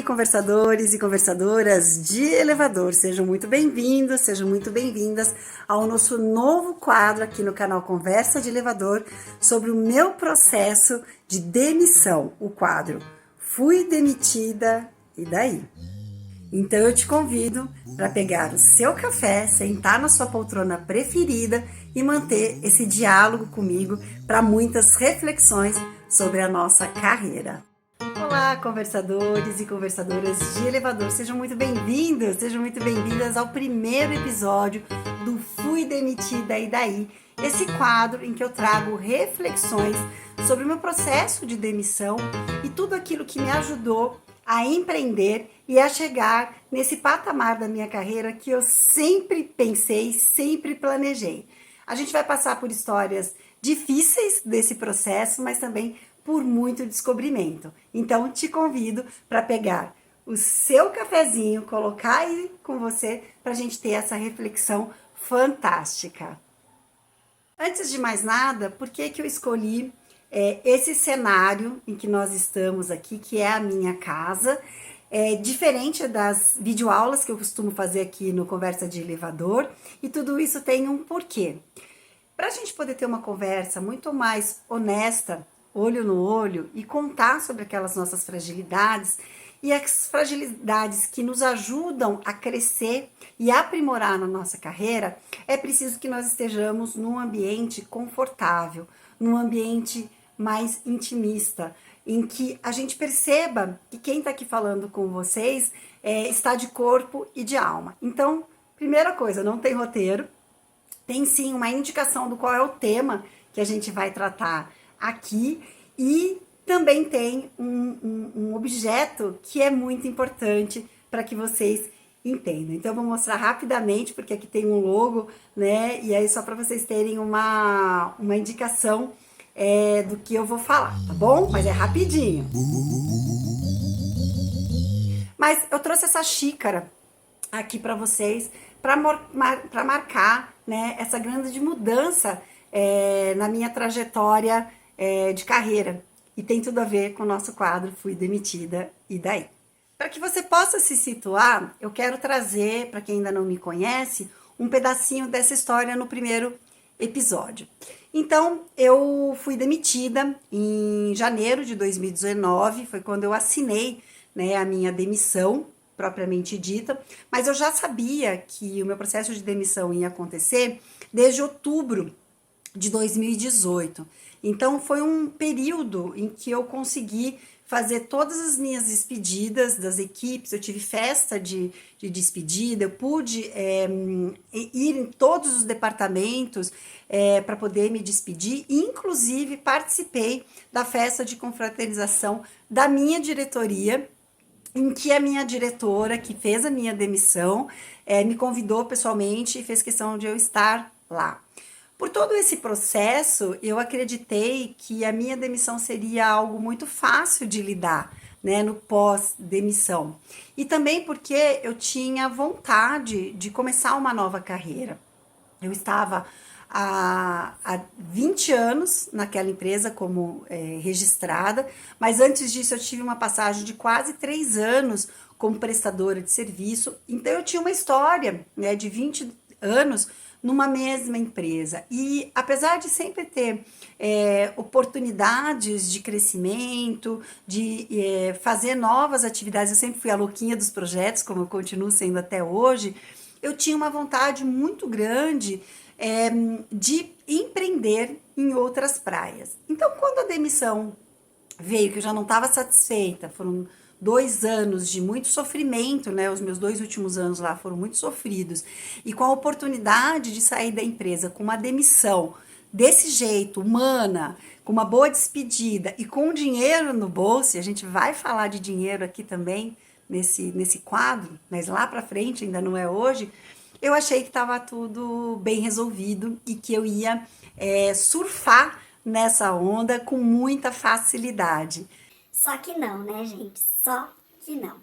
conversadores e conversadoras de elevador, sejam muito bem-vindos, sejam muito bem-vindas ao nosso novo quadro aqui no canal Conversa de Elevador sobre o meu processo de demissão, o quadro Fui Demitida e daí? Então eu te convido para pegar o seu café, sentar na sua poltrona preferida e manter esse diálogo comigo para muitas reflexões sobre a nossa carreira. Olá, conversadores e conversadoras de elevador, sejam muito bem-vindos, sejam muito bem-vindas ao primeiro episódio do Fui Demitida e daí? Esse quadro em que eu trago reflexões sobre o meu processo de demissão e tudo aquilo que me ajudou a empreender e a chegar nesse patamar da minha carreira que eu sempre pensei, sempre planejei. A gente vai passar por histórias difíceis desse processo, mas também por muito descobrimento. Então, te convido para pegar o seu cafezinho, colocar aí com você para a gente ter essa reflexão fantástica. Antes de mais nada, por que eu escolhi esse cenário em que nós estamos aqui, que é a minha casa, diferente das videoaulas que eu costumo fazer aqui no Conversa de Elevador, e tudo isso tem um porquê. Para a gente poder ter uma conversa muito mais honesta, olho no olho, e contar sobre aquelas nossas fragilidades e as fragilidades que nos ajudam a crescer e aprimorar na nossa carreira, é preciso que nós estejamos num ambiente confortável, num ambiente mais intimista, em que a gente perceba que quem está aqui falando com vocês está de corpo e de alma. Então, primeira coisa, não tem roteiro, tem sim uma indicação do qual é o tema que a gente vai tratar aqui e também tem um objeto que é muito importante para que vocês entendam. Então eu vou mostrar rapidamente, porque aqui tem um logo, né? E aí só para vocês terem uma indicação do que eu vou falar, tá bom? Mas é rapidinho. Mas eu trouxe essa xícara aqui para vocês, para marcar, né, essa grande mudança na minha trajetória de carreira. E tem tudo a ver com o nosso quadro Fui Demitida e daí? Para que você possa se situar, eu quero trazer, para quem ainda não me conhece, um pedacinho dessa história no primeiro episódio. Então, eu fui demitida em janeiro de 2019, foi quando eu assinei, né, a minha demissão, propriamente dita, mas eu já sabia que o meu processo de demissão ia acontecer desde outubro de 2018. Então foi um período em que eu consegui fazer todas as minhas despedidas das equipes, eu tive festa de despedida, eu pude ir em todos os departamentos para poder me despedir, inclusive participei da festa de confraternização da minha diretoria, em que a minha diretora, que fez a minha demissão, me convidou pessoalmente e fez questão de eu estar lá. Por todo esse processo, eu acreditei que a minha demissão seria algo muito fácil de lidar, né, no pós-demissão. E também porque eu tinha vontade de começar uma nova carreira. Eu estava há 20 anos naquela empresa como registrada, mas antes disso eu tive uma passagem de quase 3 anos como prestadora de serviço. Então eu tinha uma história, né, de 20 anos numa mesma empresa. E apesar de sempre ter oportunidades de crescimento, de fazer novas atividades, eu sempre fui a louquinha dos projetos, como eu continuo sendo até hoje, eu tinha uma vontade muito grande de empreender em outras praias. Então, quando a demissão veio, que eu já não estava satisfeita, foram 2 anos de muito sofrimento, né? Os meus 2 últimos anos lá foram muito sofridos. E com a oportunidade de sair da empresa com uma demissão desse jeito, humana, com uma boa despedida e com dinheiro no bolso, e a gente vai falar de dinheiro aqui também nesse quadro, mas lá para frente, ainda não é hoje, eu achei que estava tudo bem resolvido e que eu ia surfar nessa onda com muita facilidade. Só que não, né, gente? Só que não.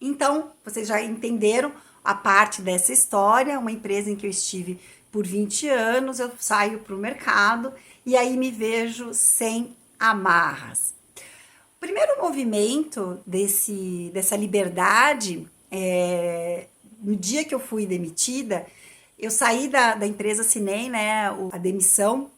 Então, vocês já entenderam a parte dessa história, uma empresa em que eu estive por 20 anos, eu saio para o mercado e aí me vejo sem amarras. primeiro movimento dessa liberdade, no dia que eu fui demitida, eu saí da empresa, assinei, né, a demissão,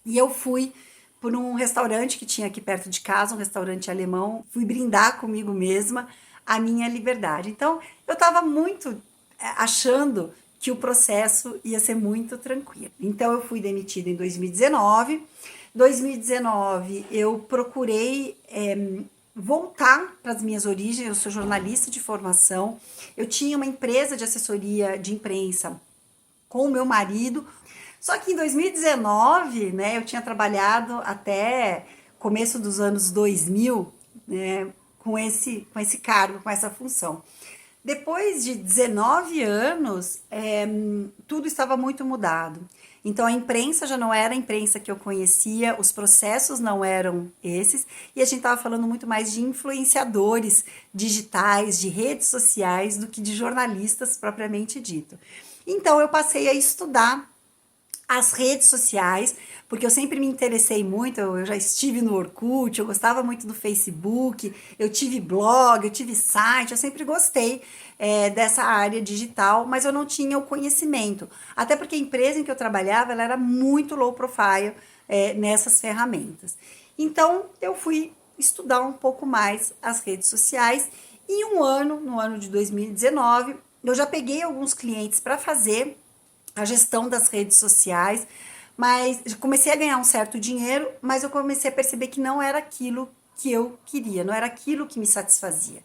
e eu fui por um restaurante que tinha aqui perto de casa, um restaurante alemão, fui brindar comigo mesma a minha liberdade. Então, eu estava muito achando que o processo ia ser muito tranquilo. Então, eu fui demitida em 2019. 2019, eu procurei voltar para as minhas origens. Eu sou jornalista de formação. Eu tinha uma empresa de assessoria de imprensa com o meu marido. Só que em 2019, né, eu tinha trabalhado até começo dos anos 2000, né, com esse cargo, com essa função. Depois de 19 anos, tudo estava muito mudado. Então a imprensa já não era a imprensa que eu conhecia, os processos não eram esses, e a gente estava falando muito mais de influenciadores digitais, de redes sociais, do que de jornalistas propriamente dito. Então eu passei a estudar as redes sociais, porque eu sempre me interessei muito, eu já estive no Orkut, eu gostava muito do Facebook, eu tive blog, eu tive site, eu sempre gostei dessa área digital, mas eu não tinha o conhecimento, até porque a empresa em que eu trabalhava, ela era muito low profile nessas ferramentas. Então, eu fui estudar um pouco mais as redes sociais, e no ano de 2019, eu já peguei alguns clientes para fazer a gestão das redes sociais, mas comecei a ganhar um certo dinheiro, mas eu comecei a perceber que não era aquilo que eu queria, não era aquilo que me satisfazia.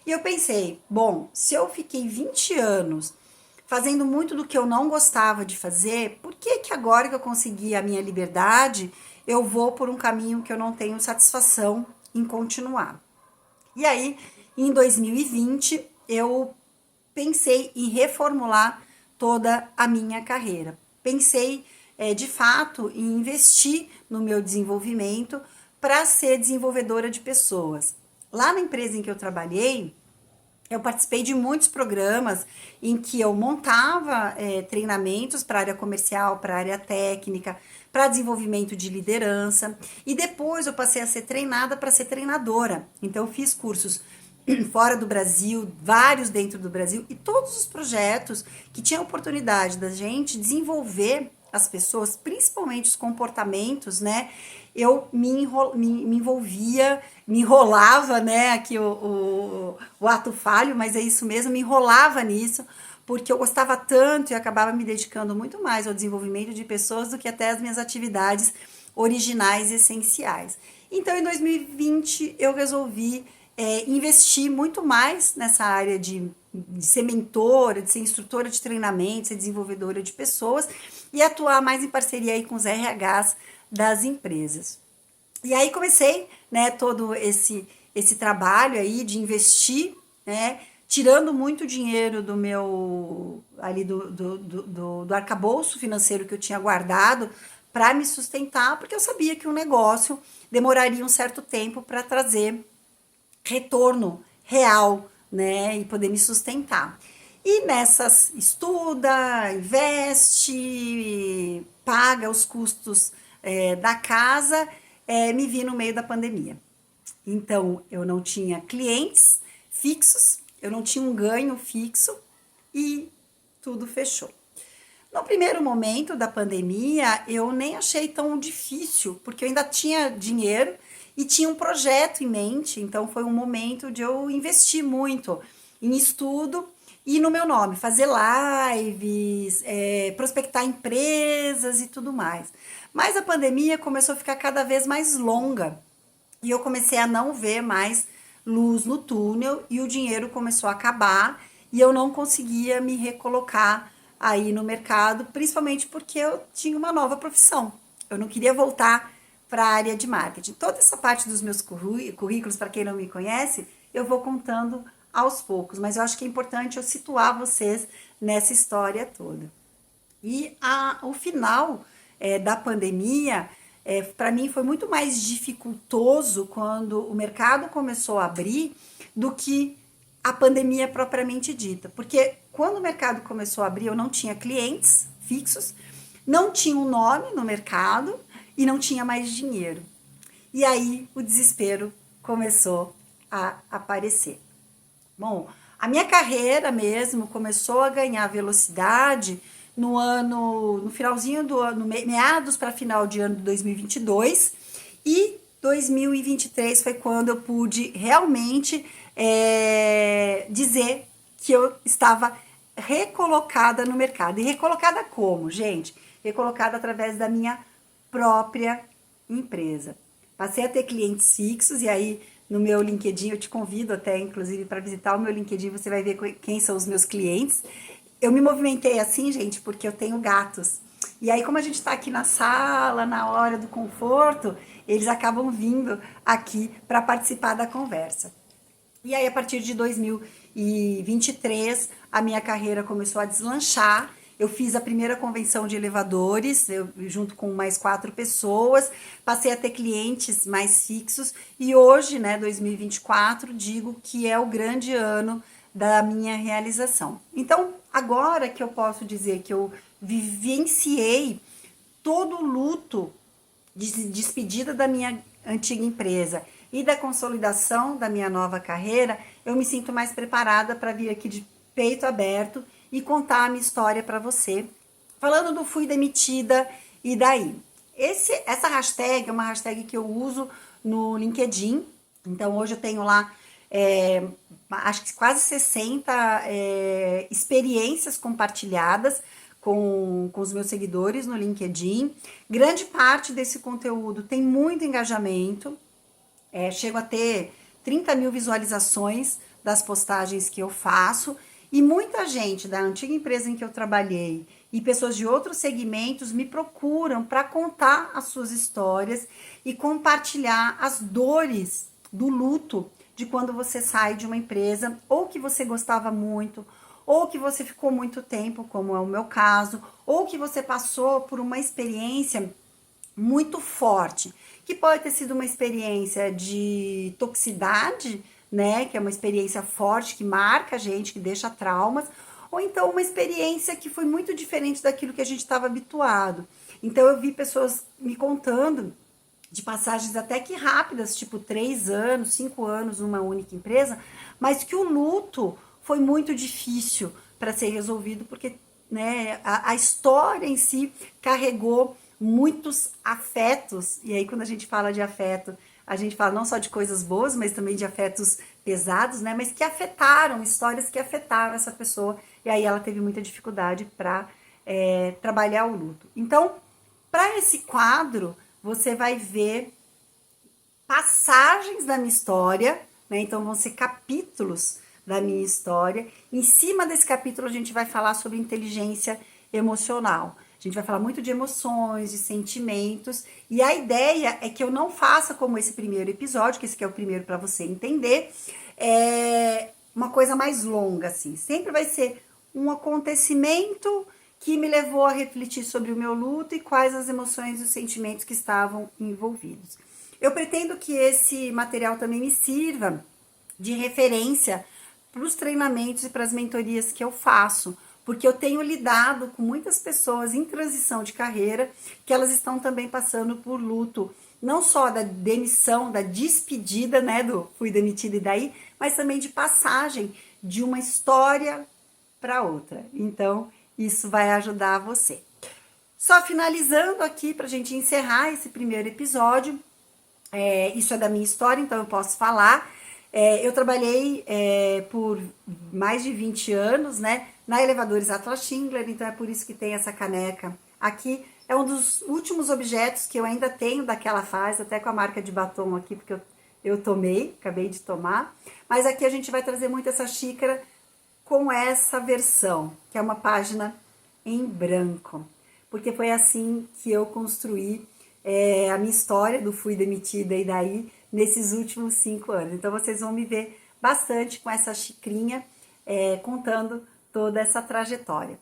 E eu pensei, bom, se eu fiquei 20 anos fazendo muito do que eu não gostava de fazer, por que que agora que eu consegui a minha liberdade, eu vou por um caminho que eu não tenho satisfação em continuar? E aí, em 2020, eu pensei em reformular toda a minha carreira. Pensei, de fato, em investir no meu desenvolvimento para ser desenvolvedora de pessoas. Lá na empresa em que eu trabalhei, eu participei de muitos programas em que eu montava treinamentos para a área comercial, para a área técnica, para desenvolvimento de liderança. E depois eu passei a ser treinada para ser treinadora. Então, eu fiz cursos fora do Brasil, vários dentro do Brasil, e todos os projetos que tinham oportunidade da gente desenvolver as pessoas, principalmente os comportamentos, né? Eu me envolvia, me enrolava, né? Aqui o ato falho, mas é isso mesmo, me enrolava nisso, porque eu gostava tanto e acabava me dedicando muito mais ao desenvolvimento de pessoas do que até as minhas atividades originais e essenciais. Então, em 2020, eu resolvi investir muito mais nessa área de ser mentora, de ser instrutora de treinamento, ser desenvolvedora de pessoas e atuar mais em parceria aí com os RHs das empresas. E aí comecei, né, todo esse trabalho aí de investir, né, tirando muito dinheiro do meu ali do arcabouço financeiro que eu tinha guardado para me sustentar, porque eu sabia que o negócio demoraria um certo tempo para trazer retorno real, né, e poder me sustentar. E nessas estuda, investe, paga os custos da casa, me vi no meio da pandemia. Então, eu não tinha clientes fixos, eu não tinha um ganho fixo e tudo fechou. No primeiro momento da pandemia, eu nem achei tão difícil, porque eu ainda tinha dinheiro e tinha um projeto em mente, então foi um momento de eu investir muito em estudo e no meu nome, fazer lives, prospectar empresas e tudo mais. Mas a pandemia começou a ficar cada vez mais longa e eu comecei a não ver mais luz no túnel e o dinheiro começou a acabar e eu não conseguia me recolocar aí no mercado, principalmente porque eu tinha uma nova profissão. Eu não queria voltar para a área de marketing. Toda essa parte dos meus currículos, para quem não me conhece, eu vou contando aos poucos, mas eu acho que é importante eu situar vocês nessa história toda. E o final da pandemia, para mim, foi muito mais dificultoso quando o mercado começou a abrir do que a pandemia propriamente dita. Porque quando o mercado começou a abrir, eu não tinha clientes fixos, não tinha um nome no mercado e não tinha mais dinheiro. E aí o desespero começou a aparecer. Bom, a minha carreira mesmo começou a ganhar velocidade no finalzinho do ano, meados para final de ano de 2022, e 2023 foi quando eu pude realmente dizer que eu estava recolocada no mercado. E recolocada como, gente? Recolocada através da minha própria empresa. Passei a ter clientes fixos, e aí no meu LinkedIn eu te convido até, inclusive, para visitar o meu LinkedIn, você vai ver quem são os meus clientes. Eu me movimentei assim, gente, porque eu tenho gatos. E aí, como a gente está aqui na sala, na hora do conforto, eles acabam vindo aqui para participar da conversa. E aí, a partir de 2023, a minha carreira começou a deslanchar. Eu fiz a primeira convenção de elevadores, junto com mais 4 pessoas, passei a ter clientes mais fixos, e hoje, né, 2024, digo que é o grande ano da minha realização. Então, agora que eu posso dizer que eu vivenciei todo o luto de despedida da minha antiga empresa e da consolidação da minha nova carreira, eu me sinto mais preparada para vir aqui de peito aberto e contar a minha história para você, falando do fui demitida e daí. Essa hashtag é uma hashtag que eu uso no LinkedIn, então hoje eu tenho lá acho que quase 60 experiências compartilhadas com os meus seguidores no LinkedIn. Grande parte desse conteúdo tem muito engajamento, chego a ter 30 mil visualizações das postagens que eu faço, e muita gente da antiga empresa em que eu trabalhei e pessoas de outros segmentos me procuram para contar as suas histórias e compartilhar as dores do luto de quando você sai de uma empresa, ou que você gostava muito, ou que você ficou muito tempo, como é o meu caso, ou que você passou por uma experiência muito forte, que pode ter sido uma experiência de toxicidade, né, que é uma experiência forte, que marca a gente, que deixa traumas, ou então uma experiência que foi muito diferente daquilo que a gente estava habituado. Então eu vi pessoas me contando de passagens até que rápidas, tipo 3 anos, 5 anos numa única empresa, mas que o luto foi muito difícil para ser resolvido, porque, né, a história em si carregou muitos afetos. E aí, quando a gente fala de afeto, a gente fala não só de coisas boas, mas também de afetos pesados, né? Mas que afetaram, histórias que afetaram essa pessoa. E aí ela teve muita dificuldade para trabalhar o luto. Então, para esse quadro, você vai ver passagens da minha história, né? Então, vão ser capítulos da minha história. Em cima desse capítulo, a gente vai falar sobre inteligência emocional. A gente vai falar muito de emoções, de sentimentos, e a ideia é que eu não faça como esse primeiro episódio, que esse aqui é o primeiro para você entender, uma coisa mais longa, assim. Sempre vai ser um acontecimento que me levou a refletir sobre o meu luto e quais as emoções e os sentimentos que estavam envolvidos. Eu pretendo que esse material também me sirva de referência para os treinamentos e para as mentorias que eu faço, porque eu tenho lidado com muitas pessoas em transição de carreira que elas estão também passando por luto, não só da demissão, da despedida, né, do fui demitida e daí, mas também de passagem de uma história para outra. Então, isso vai ajudar você. Só finalizando aqui para a gente encerrar esse primeiro episódio, isso é da minha história, então eu posso falar. Eu trabalhei por mais de 20 anos, né, na Elevadores Atlas Schindler, então é por isso que tem essa caneca aqui. É um dos últimos objetos que eu ainda tenho daquela fase, até com a marca de batom aqui, porque eu tomei, acabei de tomar. Mas aqui a gente vai trazer muito essa xícara com essa versão, que é uma página em branco, porque foi assim que eu construí a minha história do fui demitida e daí, nesses últimos 5 anos. Então, vocês vão me ver bastante com essa xicrinha, contando toda essa trajetória.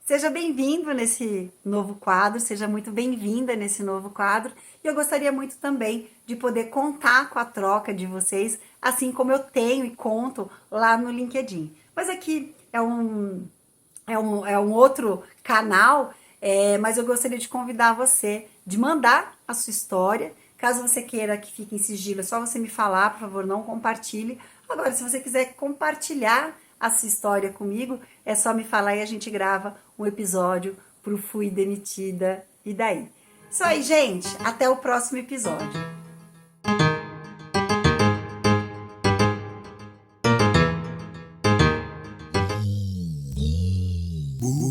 Seja bem-vindo nesse novo quadro, seja muito bem-vinda nesse novo quadro. E eu gostaria muito também de poder contar com a troca de vocês, assim como eu tenho e conto lá no LinkedIn. Mas aqui é um outro canal, mas eu gostaria de convidar você de mandar a sua história, Caso você queira que fique em sigilo, é só você me falar, por favor, não compartilhe. Agora, se você quiser compartilhar a sua história comigo, é só me falar e a gente grava um episódio pro Fui Demitida e daí. Isso aí, gente. Até o próximo episódio. Ooh.